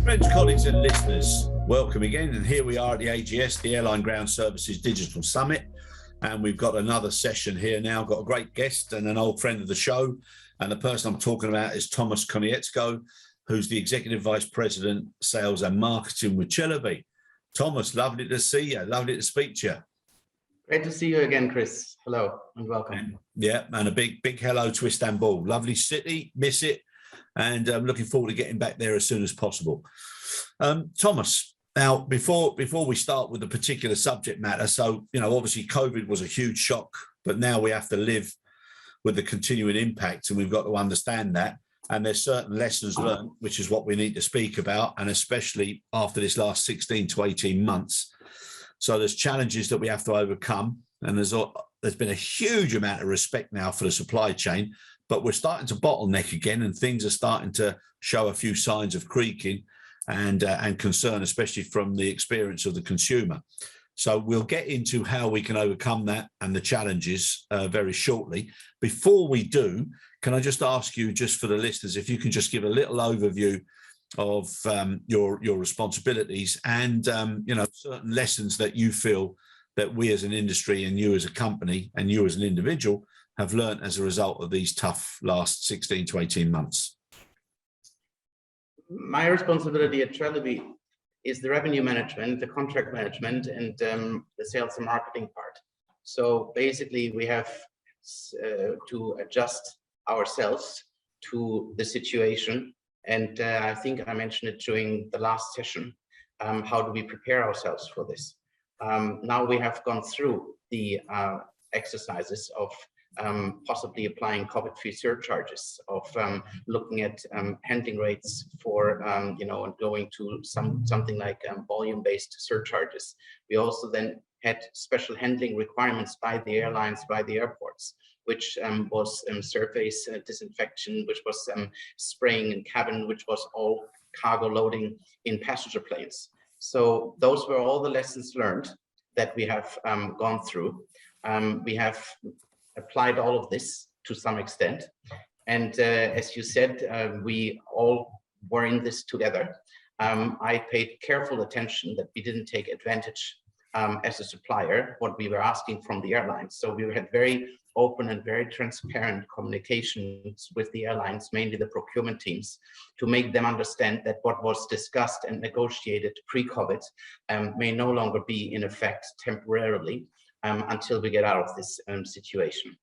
Friends, colleagues and listeners, welcome again. And here we are at the AGS, the Airline Ground Services Digital Summit. And we've got another session here now. Got a great guest and an old friend of the show. And the person I'm talking about is Thomas Konietzko, who's the Executive Vice President, Sales and Marketing with CELEBI. Thomas, lovely to see you. Lovely to speak to you. Great to see you again, Chris. Hello and welcome. Yeah, and a big hello to Istanbul. Lovely city, miss it. And I'm looking forward to getting back there as soon as possible. Thomas, now, before we start with the particular subject matter, so, obviously COVID was a huge shock, but now we have to live with the continuing impact, and we've got to understand that. And there's certain lessons learned, which is what we need to speak about, and especially after this last 16 to 18 months. So there's challenges that we have to overcome, and there's been a huge amount of respect now for the supply chain, but we're starting to bottleneck again, and things are starting to show a few signs of creaking and concern, especially from the experience of the consumer. So we'll get into how we can overcome that and the challenges very shortly. Before we do, can I just ask you, just for the listeners, if you can just give a little overview of your responsibilities and certain lessons that you feel that we as an industry and you as a company and you as an individual have learned as a result of these tough last 16 to 18 months. My responsibility at CELEBI is the revenue management, the contract management, and the sales and marketing part. So basically, we have to adjust ourselves to the situation. And I think I mentioned it during the last session. How do we prepare ourselves for this? Now we have gone through the exercises of possibly applying COVID-free surcharges, of looking at handling rates for, going to something like volume-based surcharges. We also then had special handling requirements by the airlines, by the airports, which was surface disinfection, which was spraying in cabin, which was all cargo loading in passenger planes. So those were all the lessons learned that we have gone through. We have applied all of this to some extent. And as you said, we all were in this together. I paid careful attention that we didn't take advantage as a supplier, what we were asking from the airlines. So we had very open and very transparent communications with the airlines, mainly the procurement teams, to make them understand that what was discussed and negotiated pre-COVID may no longer be in effect temporarily until we get out of this situation.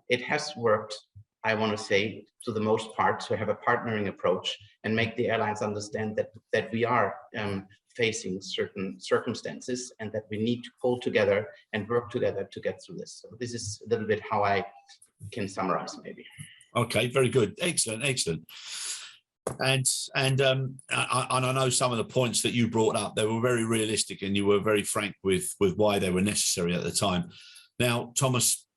It has worked, I want to say, to the most part, to have a partnering approach and make the airlines understand that we are facing certain circumstances and that we need to pull together and work together to get through this. So this is a little bit how I can summarize, maybe. Okay, very good. Excellent. And I know some of the points that you brought up, they were very realistic and you were very frank with why they were necessary at the time. Now, Thomas,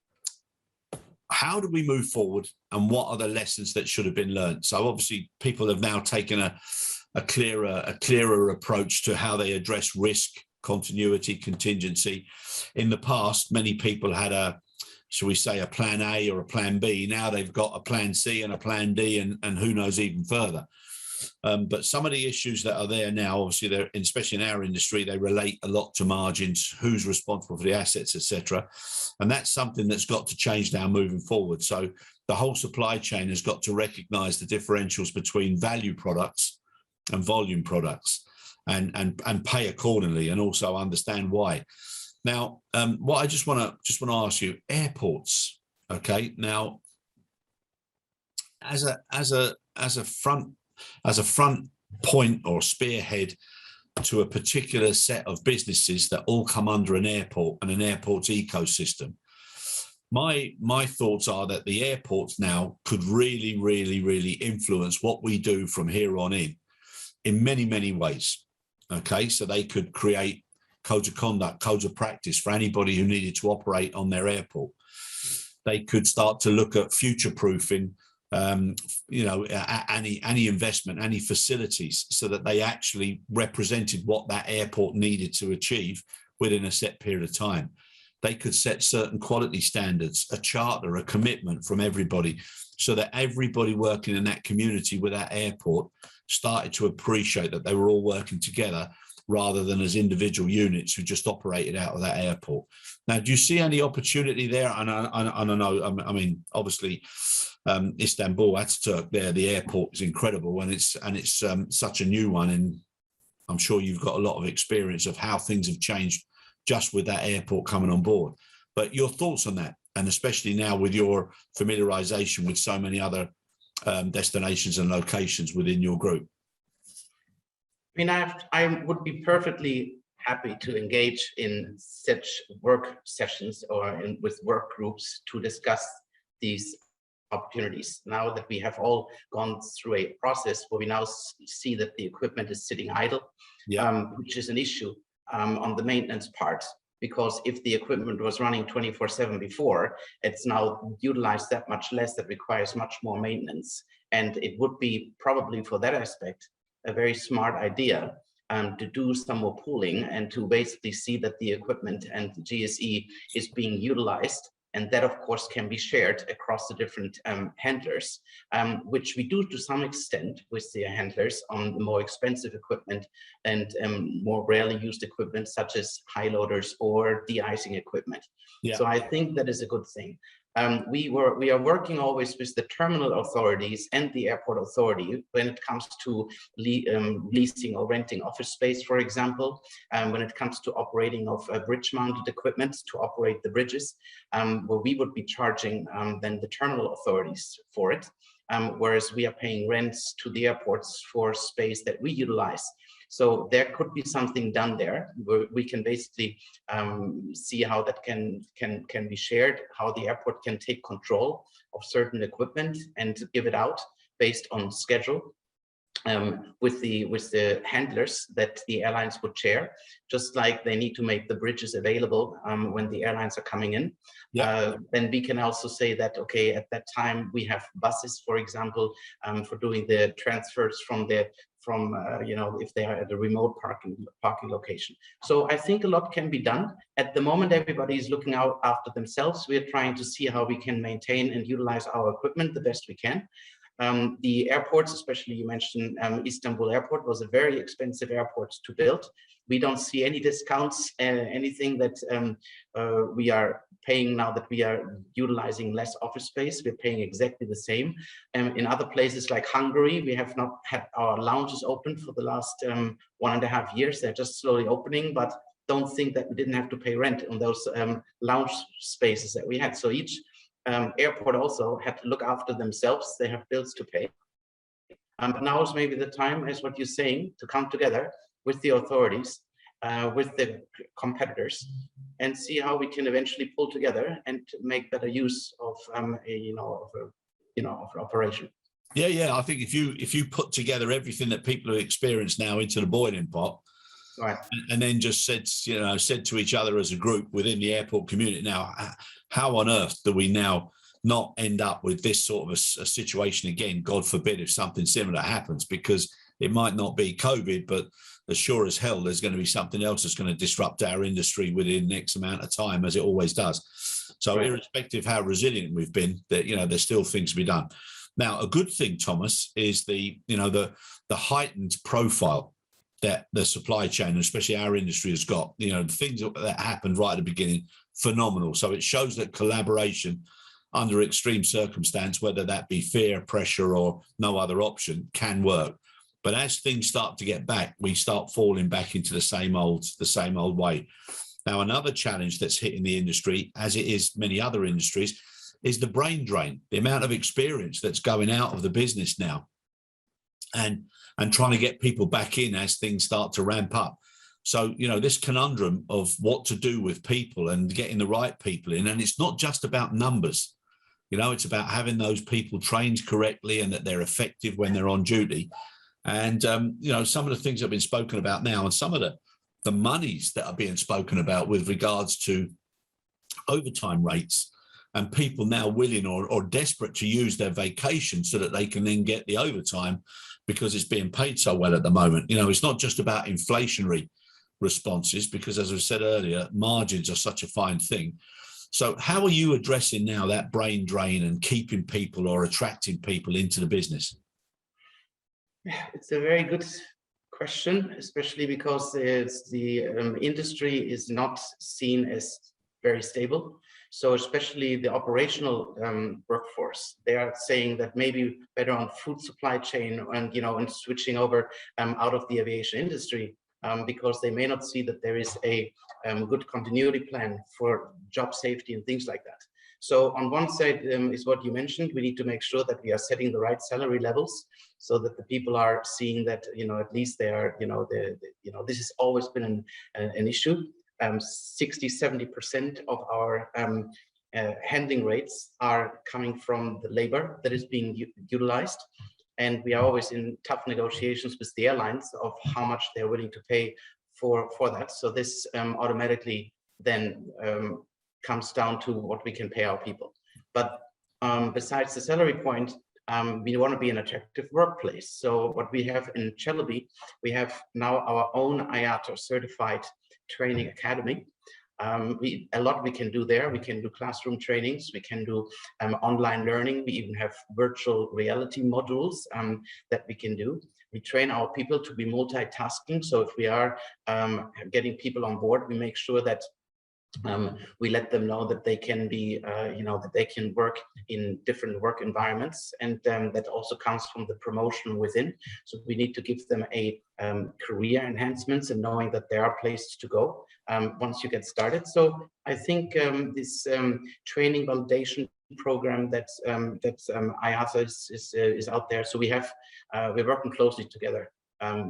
how do we move forward and what are the lessons that should have been learned? So obviously people have now taken a clearer approach to how they address risk, continuity, contingency. In the past, many people had shall we say, a plan A or a plan B. Now they've got a plan C and a plan D and who knows even further. But some of the issues that are there now, obviously, especially in our industry, they relate a lot to margins, who's responsible for the assets, etc. And that's something that's got to change now moving forward. So the whole supply chain has got to recognize the differentials between value products and volume products and pay accordingly and also understand why. Now, what I just want to ask you, airports, okay? Now, as a front point or spearhead to a particular set of businesses that all come under an airport and an airport's ecosystem, my thoughts are that the airports now could really, really, really influence what we do from here on in many, many ways. Okay, so they could create codes of conduct, codes of practice for anybody who needed to operate on their airport. They could start to look at future-proofing, any investment, any facilities, so that they actually represented what that airport needed to achieve within a set period of time. they could set certain quality standards, a charter, a commitment from everybody, so that everybody working in that community with that airport started to appreciate that they were all working together rather than as individual units who just operated out of that airport. Now, do you see any opportunity there? And I don't know, I mean, obviously, Istanbul, Ataturk there, the airport is incredible, and it's such a new one, and I'm sure you've got a lot of experience of how things have changed just with that airport coming on board. But your thoughts on that, and especially now with your familiarization with so many other destinations and locations within your group? I mean, I would be perfectly happy to engage in such work sessions or with work groups to discuss these opportunities. Now that we have all gone through a process where we now see that the equipment is sitting idle, which is an issue on the maintenance part, because if the equipment was running 24/7 before, it's now utilized that much less, that requires much more maintenance. And it would be probably for that aspect a very smart idea to do some more pooling and to basically see that the equipment and the GSE is being utilized. And that, of course, can be shared across the different handlers, which we do to some extent with the handlers on the more expensive equipment and more rarely used equipment, such as high loaders or de-icing equipment. Yeah. So I think that is a good thing. We are working always with the terminal authorities and the airport authority when it comes to leasing or renting office space, for example, when it comes to operating of bridge-mounted equipment to operate the bridges, where we would be charging then the terminal authorities for it, whereas we are paying rents to the airports for space that we utilize. So there could be something done there where we can basically see how that can be shared, how the airport can take control of certain equipment and give it out based on schedule with the handlers that the airlines would share, just like they need to make the bridges available when the airlines are coming in. Yeah. Then we can also say that, okay, at that time we have buses, for example, for doing the transfers from you know, if they are at a remote parking location. So I think a lot can be done. At the moment, everybody is looking out after themselves. We're trying to see how we can maintain and utilize our equipment the best we can. The airports, especially you mentioned Istanbul Airport, was a very expensive airport to build. We don't see any discounts, anything that we are paying now that we are utilizing less office space. We're paying exactly the same. In other places like Hungary, we have not had our lounges open for the last 1.5 years. They're just slowly opening, but don't think that we didn't have to pay rent on those lounge spaces that we had. So each airport also had to look after themselves. They have bills to pay. Now is maybe the time, as what you're saying, to come together with the authorities, with the competitors, and see how we can eventually pull together and make better use of of operation. Yeah. I think if you put together everything that people have experienced now into the boiling pot, right, and then just said to each other as a group within the airport community, now, how on earth do we now not end up with this sort of a situation again? God forbid if something similar happens, because it might not be COVID, but as sure as hell, there's going to be something else that's going to disrupt our industry within X amount of time, as it always does. So right, irrespective of how resilient we've been, that there's still things to be done. Now, a good thing, Thomas, is the heightened profile that the supply chain, especially our industry, has got. The things that happened right at the beginning, phenomenal. So it shows that collaboration under extreme circumstance, whether that be fear, pressure, or no other option, can work. But as things start to get back, we start falling back into the same old way. Now, another challenge that's hitting the industry, as it is many other industries, is the brain drain, the amount of experience that's going out of the business now, and trying to get people back in as things start to ramp up. So, this conundrum of what to do with people and getting the right people in, and it's not just about numbers, it's about having those people trained correctly and that they're effective when they're on duty. And, some of the things that have been spoken about now, and some of the monies that are being spoken about with regards to overtime rates, and people now willing or desperate to use their vacation so that they can then get the overtime because it's being paid so well at the moment. It's not just about inflationary responses, because as I said earlier, margins are such a fine thing. So how are you addressing now that brain drain and keeping people or attracting people into the business? It's a very good question, especially because the industry is not seen as very stable. So especially the operational workforce, they are saying that maybe better on food supply chain and, and switching over out of the aviation industry, because they may not see that there is a good continuity plan for job safety and things like that. So on one side is what you mentioned. We need to make sure that we are setting the right salary levels so that the people are seeing that, at least they are, this has always been an issue. 60–70% of our handling rates are coming from the labor that is being utilized. And we are always in tough negotiations with the airlines of how much they're willing to pay for that. So this automatically then comes down to what we can pay our people. But besides the salary point, we want to be an attractive workplace. So what we have in CELEBI, we have now our own IATA certified training academy. A lot we can do there. We can do classroom trainings. We can do online learning. We even have virtual reality modules that we can do. We train our people to be multitasking. So if we are getting people on board, we make sure that we let them know that they can be, that they can work in different work environments, and that also comes from the promotion within. So we need to give them a career enhancements and knowing that there are places to go once you get started. So I think this training validation program that IATA is out there. So we're working closely together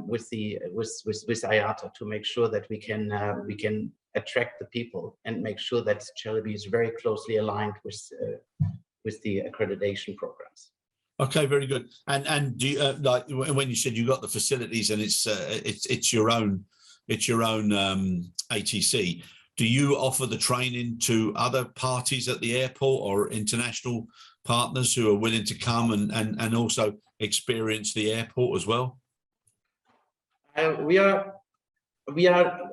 with IATA to make sure that we can attract the people and make sure that CELEBI is very closely aligned with the accreditation programs. Okay, very good. And do you, like when you said you got the facilities and it's your own ATC, do you offer the training to other parties at the airport or international partners who are willing to come and also experience the airport as well? We are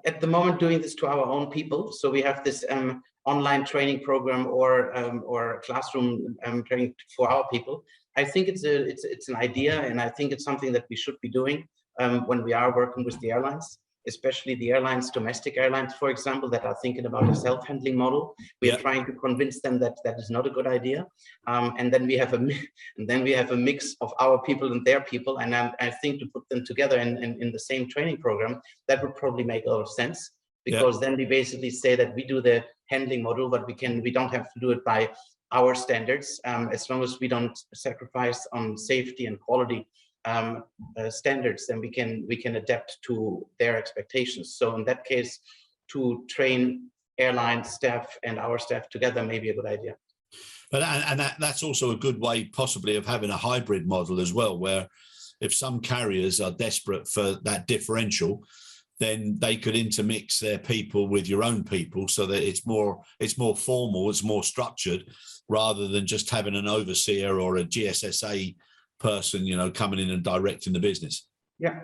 at the moment doing this to our own people. So we have this online training program or classroom training for our people. I think it's an idea, and I think it's something that we should be doing when we are working with the airlines, especially the airlines, domestic airlines, for example, that are thinking about a self-handling model. We are trying to convince them that that is not a good idea, and then we have a mix of our people and their people. And I think to put them together in the same training program, that would probably make a lot of sense, because then we basically say that we do the handling model, but we don't have to do it by our standards, as long as we don't sacrifice on safety and quality standards, then we can adapt to their expectations. So in that case, to train airline staff and our staff together may be a good idea. But that's also a good way possibly of having a hybrid model as well, where if some carriers are desperate for that differential, then they could intermix their people with your own people so that it's more formal, it's more structured, rather than just having an overseer or a GSSA person, coming in and directing the business. Yeah,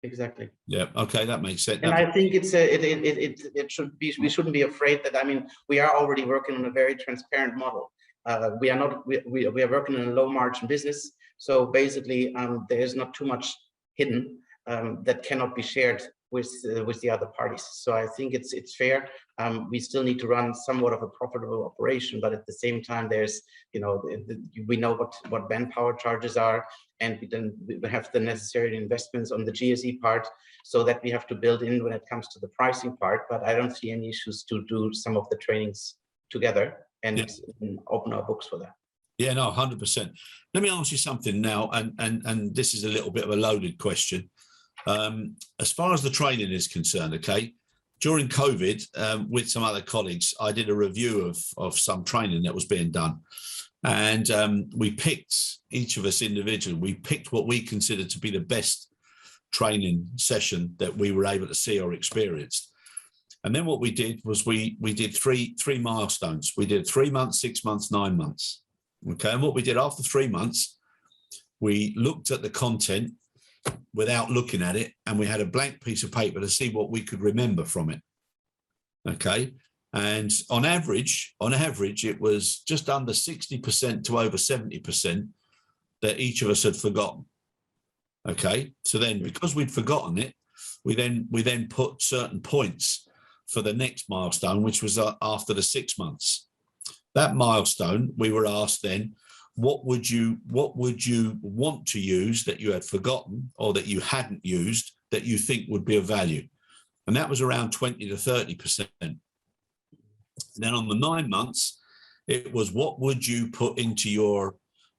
exactly. Yeah. Okay, that makes sense. And I think it should be, we shouldn't be afraid that, we are already working on a very transparent model. We are working in a low margin business. So basically there is not too much hidden that cannot be shared with the other parties. So I think it's fair. We still need to run somewhat of a profitable operation, but at the same time, there's, we know what manpower charges are, and we have the necessary investments on the GSE part, so that we have to build in when it comes to the pricing part. But I don't see any issues to do some of the trainings together and open our books for that. Yeah, no, 100%. Let me ask you something now, and this is a little bit of a loaded question. As far as the training is concerned, okay, during COVID, with some other colleagues, I did a review of some training that was being done, and we picked, each of us individually, we picked what we considered to be the best training session that we were able to see or experience. And then what we did was we did three milestones. We did 3 months, 6 months, 9 months. Okay, and what we did after 3 months, we looked at the content without looking at it, and we had a blank piece of paper to see what we could remember from it. Okay. And on average, it was just under 60% to over 70% that each of us had forgotten. Okay. So then, because we'd forgotten it, we then put certain points for the next milestone, which was after the 6 months. That milestone, we were asked then, what would you want to use that you had forgotten or that you hadn't used that you think would be of value? And that was around 20 to 30%. Then on the 9 months, it was what would you put into your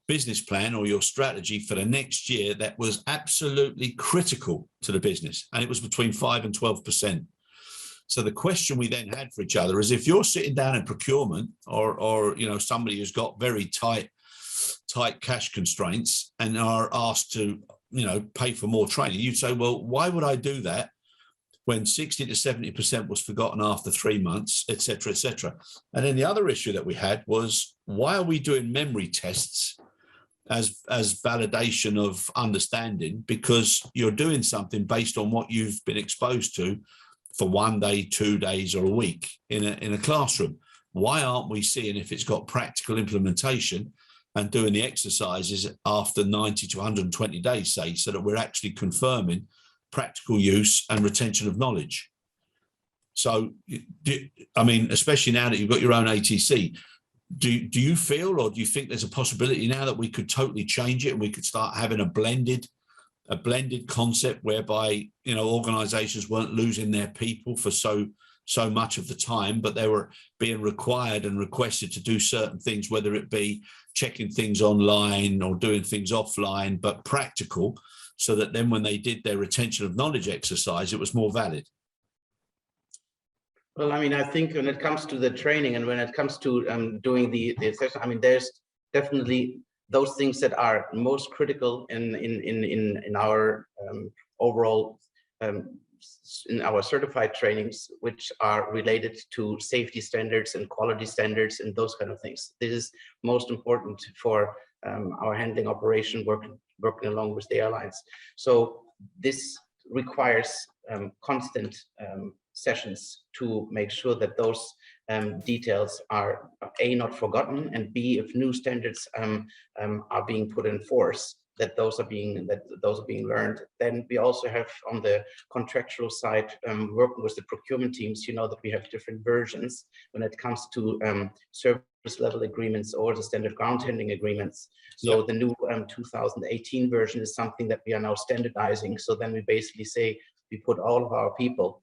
business plan or your strategy for the next year that was absolutely critical to the business, and it was between 5 and 12%. So the question we then had for each other is, if you're sitting down in procurement or somebody who's got very tight cash constraints and are asked to pay for more training, you'd say, well, why would I do that when 60 to 70% was forgotten after 3 months, et cetera, et cetera. And then the other issue that we had was, why are we doing memory tests as validation of understanding? Because you're doing something based on what you've been exposed to for 1 day, 2 days, or a week in a classroom. Why aren't we seeing if it's got practical implementation and doing the exercises after 90 to 120 days, say, so that we're actually confirming practical use and retention of knowledge? So, especially now that you've got your own ATC, do you feel, or do you think there's a possibility now that we could totally change it and we could start having a blended concept whereby organizations weren't losing their people for so much of the time, but they were being required and requested to do certain things, whether it be checking things online or doing things offline, but practical, so that then when they did their retention of knowledge exercise, it was more valid? Well, I think when it comes to the training and when it comes to doing the session, there's definitely those things that are most critical in our overall in our certified trainings, which are related to safety standards and quality standards and those kind of things. This is most important for our handling operation working along with the airlines. So this requires constant sessions to make sure that those details are A, not forgotten, and B, if new standards are being put in force, that those are being learned. Then we also have on the contractual side, working with the procurement teams, that we have different versions when it comes to service level agreements or the standard ground handling agreements. So yeah. The new 2018 version is something that we are now standardizing. So then we basically say we put all of our people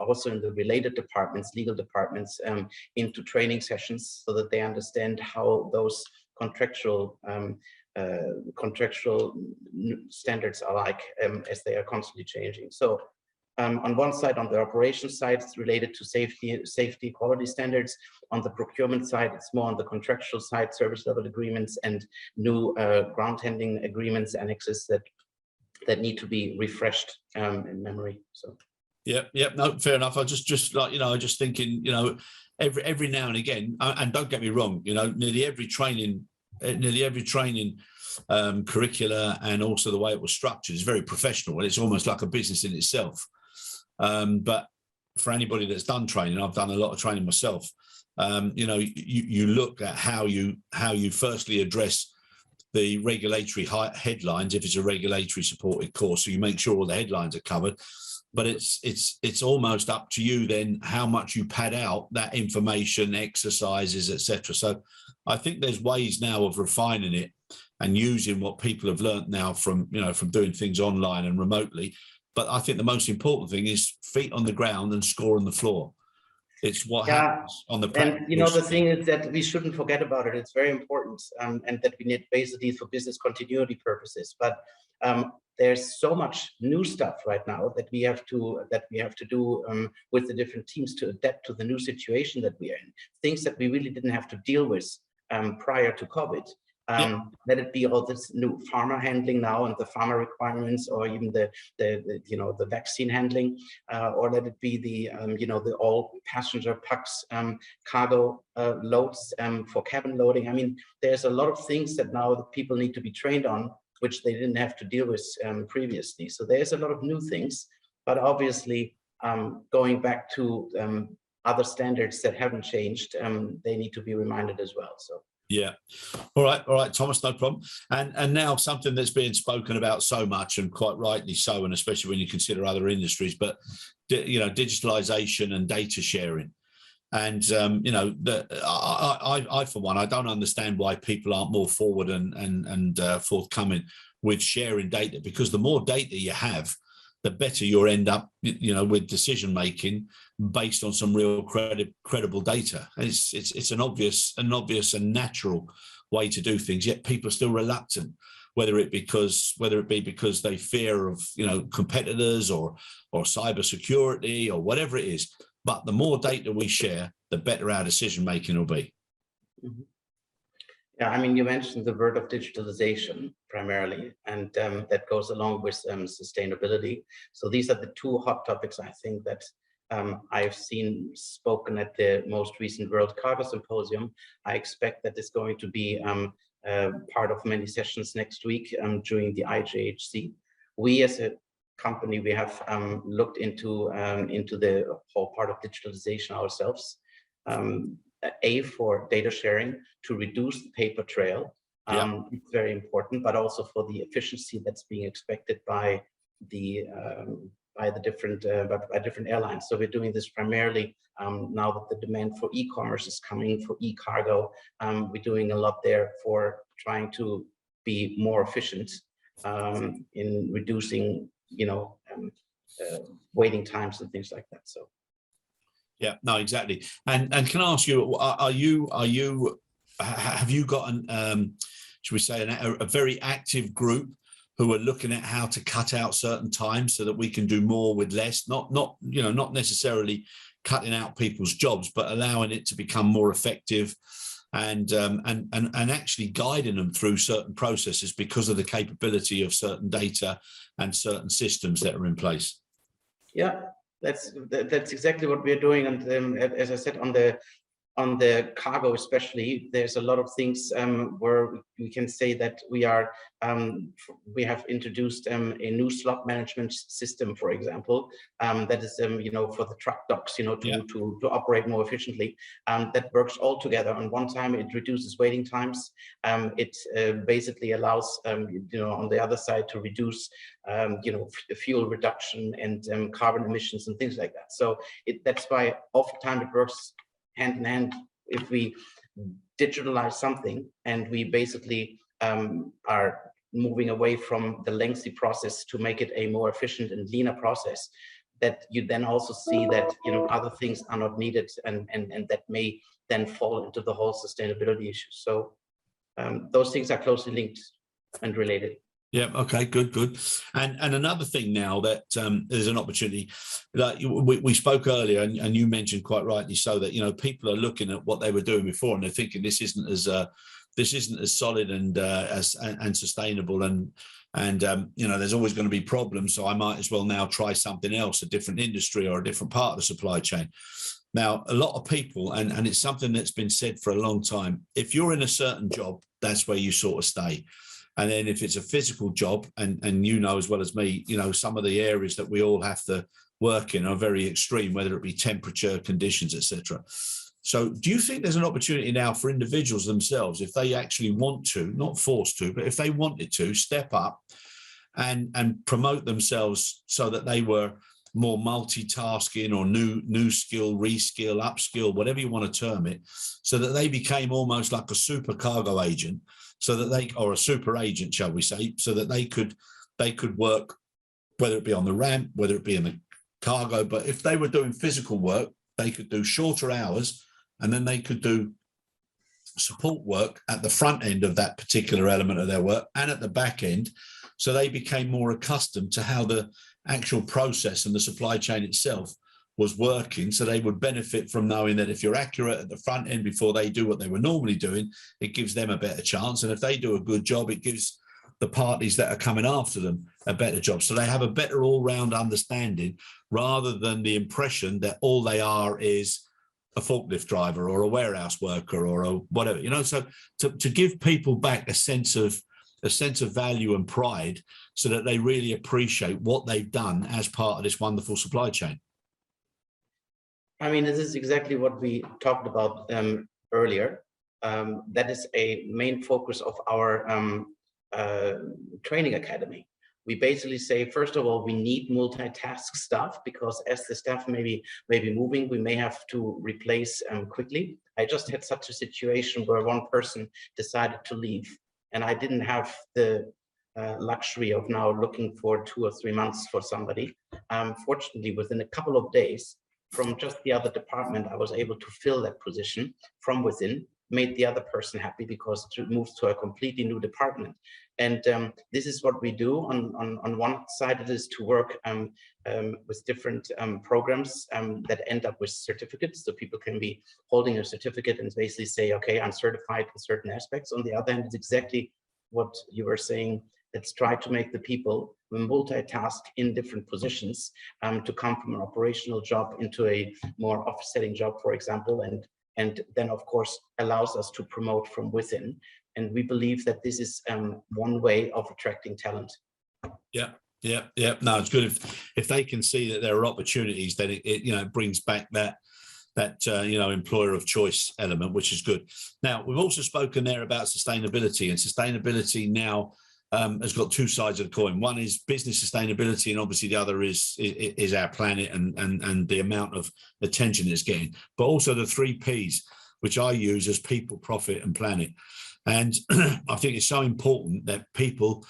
also in the related departments, legal departments, into training sessions so that they understand how those contractual standards are like, as they are constantly changing. So on one side, on the operations side, it's related to safety quality standards. On the procurement side, it's more on the contractual side, service level agreements and new ground handling agreements, annexes that need to be refreshed in memory. So. Yeah, no, fair enough. I just like, just thinking, every now and again, and don't get me wrong, nearly every training curricula and also the way it was structured is very professional, and it's almost like a business in itself. But for anybody that's done training, I've done a lot of training myself. You look at how you firstly address the regulatory headlines if it's a regulatory supported course, so you make sure all the headlines are covered. But it's almost up to you then how much you pad out that information, exercises, etc. So I think there's ways now of refining it and using what people have learned now from doing things online and remotely. But I think the most important thing is feet on the ground and score on the floor. It's what happens on the practice. And the thing is that we shouldn't forget about it. It's very important, and that we need basically for business continuity purposes. But there's so much new stuff right now that we have to do with the different teams to adapt to the new situation that we are in. Things that we really didn't have to deal with prior to COVID. Let it be all this new pharma handling now and the pharma requirements, or even the vaccine handling, or let it be the all passenger pucks, cargo loads for cabin loading. There's a lot of things that now the people need to be trained on, which they didn't have to deal with previously. So there's a lot of new things, but obviously going back to other standards that haven't changed, they need to be reminded as well. So. Yeah. All right, Thomas, no problem. And now something that's being spoken about so much, and quite rightly so, and especially when you consider other industries, but digitalization and data sharing. And I for one, I don't understand why people aren't more forward and forthcoming with sharing data, because the more data you have, the better you'll end up, with decision making based on some real credible data. And it's an obvious and natural way to do things. Yet people are still reluctant, whether it be because they fear of competitors or cybersecurity or whatever it is. But the more data we share, the better our decision making will be. Mm-hmm. Yeah, I mean, you mentioned the word of digitalization primarily, and that goes along with sustainability. So these are the two hot topics, I think, that I've seen spoken at the most recent World Cargo Symposium. I expect that it's going to be part of many sessions next week during the IGHC. We as a company, we have looked into the whole part of digitalization ourselves. For data sharing to reduce the paper trail, it's very important, but also for the efficiency that's being expected by the different airlines. So we're doing this primarily now that the demand for e-commerce is coming, for e-cargo. We're doing a lot there for trying to be more efficient in reducing, waiting times and things like that. So. Yeah, no, exactly. And can I ask you, have you got should we say a very active group who are looking at how to cut out certain times so that we can do more with less, not necessarily cutting out people's jobs, but allowing it to become more effective and actually guiding them through certain processes because of the capability of certain data and certain systems that are in place? Yeah. That's exactly what we're doing, and as I said, on the cargo especially, there's a lot of things where we can say that we have introduced a new slot management system, for example, that is for the truck docks, to operate more efficiently. That works all together. On one time, it reduces waiting times. It basically allows on the other side to reduce fuel reduction and carbon emissions and things like that. So that's why oftentimes it works hand in hand. If we digitalize something and we basically are moving away from the lengthy process to make it a more efficient and leaner process, that you then also see that other things are not needed, and that may then fall into the whole sustainability issue. So those things are closely linked and related. Yeah. Okay. Good. And another thing now that there's an opportunity that we spoke earlier, and you mentioned quite rightly so that people are looking at what they were doing before and they're thinking this isn't as solid and sustainable, and there's always going to be problems. So I might as well now try something else, a different industry or a different part of the supply chain. Now, a lot of people, and it's something that's been said for a long time, if you're in a certain job, that's where you sort of stay. And then if it's a physical job, and as well as me, some of the areas that we all have to work in are very extreme, whether it be temperature, conditions, etc. So do you think there's an opportunity now for individuals themselves, if they actually want to, not forced to, but if they wanted to, step up and promote themselves so that they were more multitasking or new skill, reskill, upskill, whatever you want to term it, so that they became almost like a super cargo agent, so that or a super agent, shall we say, so that they could work, whether it be on the ramp, whether it be in the cargo, but if they were doing physical work, they could do shorter hours, and then they could do support work at the front end of that particular element of their work and at the back end, so they became more accustomed to how the actual process and the supply chain itself was working, so they would benefit from knowing that if you're accurate at the front end before they do what they were normally doing, it gives them a better chance. And if they do a good job, it gives the parties that are coming after them a better job. So they have a better all-round understanding, rather than the impression that all they are is a forklift driver or a warehouse worker or a whatever, so to give people back a sense of a sense of value and pride so that they really appreciate what they've done as part of this wonderful supply chain? I mean, this is exactly what we talked about earlier. That is a main focus of our training academy. We basically say, first of all, we need multitask staff, because as the staff may be moving, we may have to replace quickly. I just had such a situation where one person decided to leave, and I didn't have the luxury of now looking for 2 or 3 months for somebody. Fortunately, within a couple of days from just the other department, I was able to fill that position from within, made the other person happy because it moves to a completely new department. And this is what we do. On one side, it is to work with different programs that end up with certificates. So people can be holding a certificate and basically say, okay, I'm certified in certain aspects. On the other hand, it's exactly what you were saying. Let's try to make the people multitask in different positions to come from an operational job into a more office-setting job, for example, and then, of course, allows us to promote from within. And we believe that this is one way of attracting talent. Yeah. No, it's good if they can see that there are opportunities, then it brings back that employer of choice element, which is good. Now, we've also spoken there about sustainability, and sustainability now has got two sides of the coin. One is business sustainability, and obviously the other is our planet and the amount of attention it's getting, but also the 3 Ps, which I use as people, profit, and planet. And I think it's so important that people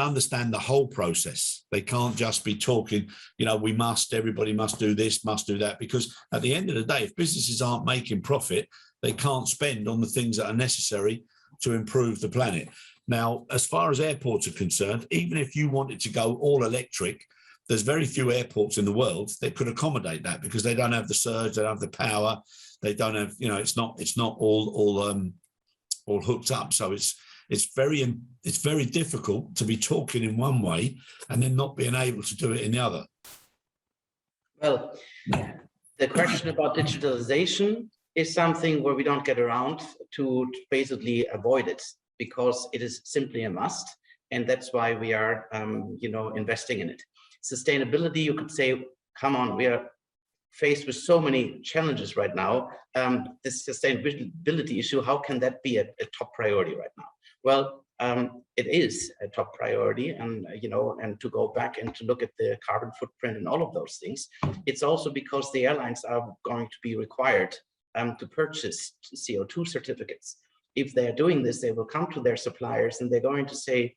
understand the whole process. They can't just be talking, everybody must do this, must do that, because at the end of the day, if businesses aren't making profit, they can't spend on the things that are necessary to improve the planet. Now, as far as airports are concerned, even if you wanted to go all electric, there's very few airports in the world that could accommodate that, because they don't have the surge, they don't have the power, they don't have, it's not all hooked up. So it's very difficult to be talking in one way and then not being able to do it in the other. Well, the question about digitalization is something where we don't get around to basically avoid it, because it is simply a must, and that's why we are investing in it. Sustainability, you could say, come on, we are faced with so many challenges right now. This sustainability issue, how can that be a top priority right now? Well, it is a top priority, and and to go back and to look at the carbon footprint and all of those things, it's also because the airlines are going to be required to purchase CO2 certificates. If they are doing this, they will come to their suppliers and they're going to say,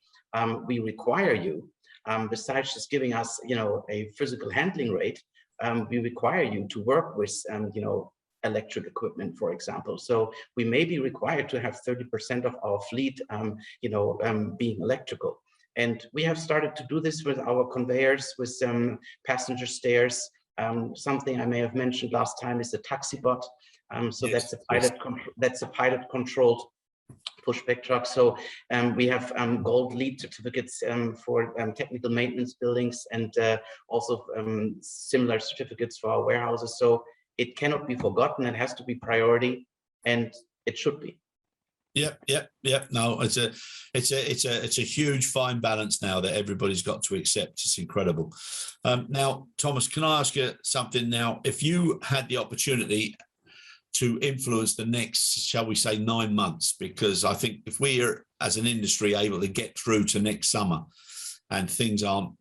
we require you, besides just giving us a physical handling rate, we require you to work with electric equipment, for example. So we may be required to have 30% of our fleet being electrical. And we have started to do this with our conveyors, with passenger stairs. Something I may have mentioned last time is the taxi bot. So yes, that's a pilot controlled pushback truck. So we have gold LEED certificates for technical maintenance buildings, and also similar certificates for our warehouses. So it cannot be forgotten. It has to be priority, and it should be. Yep. No, it's a huge fine balance now that everybody's got to accept. It's incredible. Now, Thomas, can I ask you something now? If you had the opportunity to influence the next, shall we say, 9 months, because I think if we are as an industry able to get through to next summer and things aren't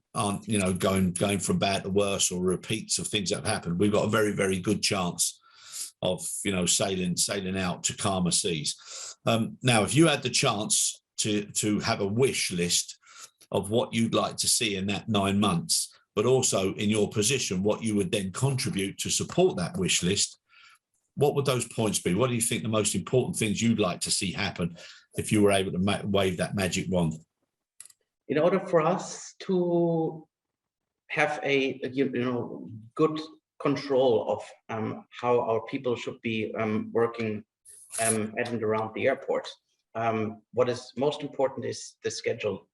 going from bad to worse, or repeats of things that have happened, we've got a very, very good chance of sailing out to calmer seas. Now, if you had the chance to have a wish list of what you'd like to see in that 9 months, but also in your position, what you would then contribute to support that wish list, what would those points be? What do you think the most important things you'd like to see happen if you were able to wave that magic wand? In order for us to have a good control of how our people should be working at and around the airport, what is most important is the schedule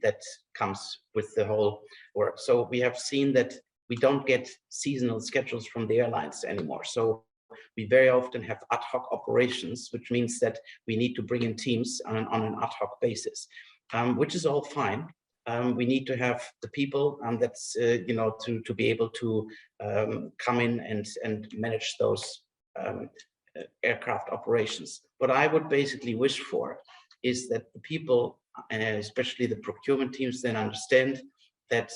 that comes with the whole work. So we have seen that we don't get seasonal schedules from the airlines anymore. So we very often have ad hoc operations, which means that we need to bring in teams on an ad hoc basis. which is all fine. We need to have the people that's to be able to come in and manage those aircraft operations. What I would basically wish for is that the people, especially the procurement teams, then understand that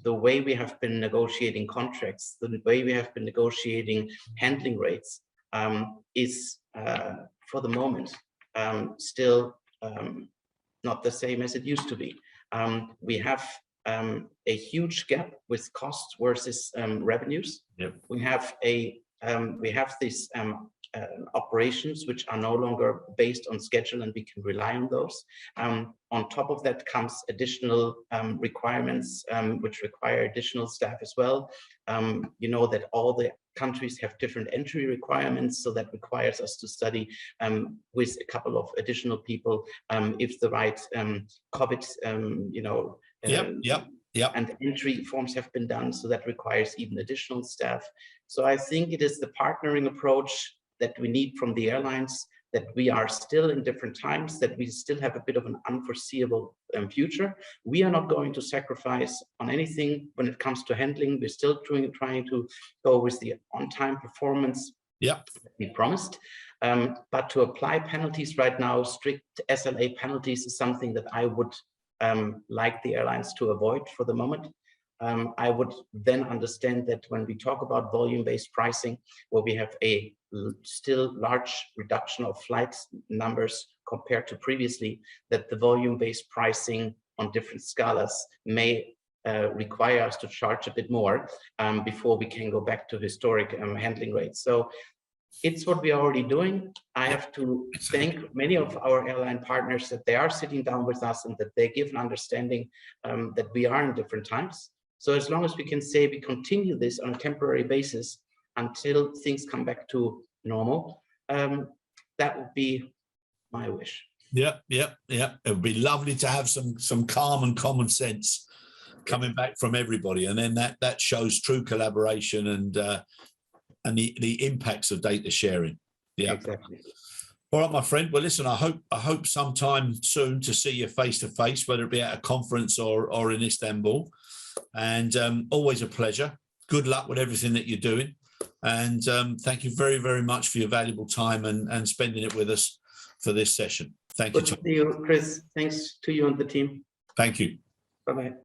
the way we have been negotiating contracts, the way we have been negotiating handling rates is for the moment still not the same as it used to be. We have a huge gap with costs versus revenues. Yep. We have these operations which are no longer based on schedule, and we can rely on those. On top of that comes additional requirements which require additional staff as well. You know that all the countries have different entry requirements, so that requires us to study with a couple of additional people if the right COVID, and entry forms have been done, so that requires even additional staff. So I think it is the partnering approach that we need from the airlines, that we are still in different times, that we still have a bit of an unforeseeable future. We are not going to sacrifice on anything when it comes to handling. We're still trying to go with the on-time performance that we promised. But to apply penalties right now, strict SLA penalties, is something that I would like the airlines to avoid for the moment. I would then understand that when we talk about volume-based pricing, where we have a still large reduction of flight numbers compared to previously, that the volume-based pricing on different scalas may require us to charge a bit more before we can go back to historic handling rates. So it's what we are already doing. I have to thank many of our airline partners that they are sitting down with us and that they give an understanding that we are in different times. So as long as we can say we continue this on a temporary basis until things come back to normal, that would be my wish. Yeah. It would be lovely to have some calm and common sense coming back from everybody, and then that shows true collaboration and the impacts of data sharing. Yeah, exactly. All right, my friend. Well, listen, I hope sometime soon to see you face to face, whether it be at a conference or in Istanbul. And always a pleasure. Good luck with everything that you're doing. And thank you very, very much for your valuable time and spending it with us for this session. Thank you. Good to see you, Chris. Thanks to you and the team. Thank you. Bye-bye.